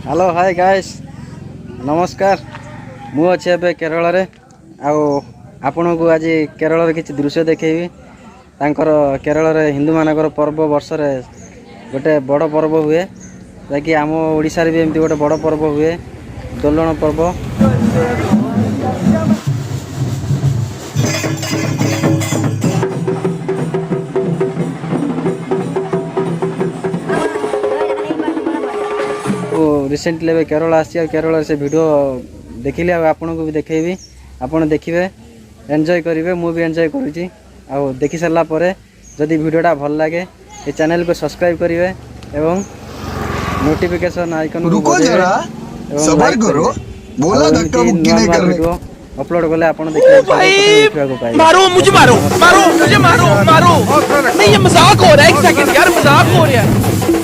Hello hi guys नमस्कार मु अच्छे एबे केरल रे आपण को आज केरल रे किछि दृश्य देखेबी तांकर केरल रे हिंदू मानकर पर्व वर्ष रे गोटे बड़ पर्व हुए जाकि आम ओडिसा रे भी एमती गोटे बड़ पर्व हुए दोलन पर्व। रिसेंटली केरल आसी केरल से वीडियो देखिली आपन को भी देखेबी आपन देखिए एंजॉय करेंगे मु भी एंजॉय करुँची आ देखि सारा पर जदि वीडियोटा भल लगे ये चैनल को सब्सक्राइब करेंगे एवं नोटिफिकेशन आइकन को बजाइए सबर करो बोला धक्का मुक्की नहीं कर रहे अपलोड कले आपन देखिए मारो मुझे मारो मारो मुझे मारो मारो नहीं ये मजाक हो रहा है एक सेकंड यार मजाक हो रहा है।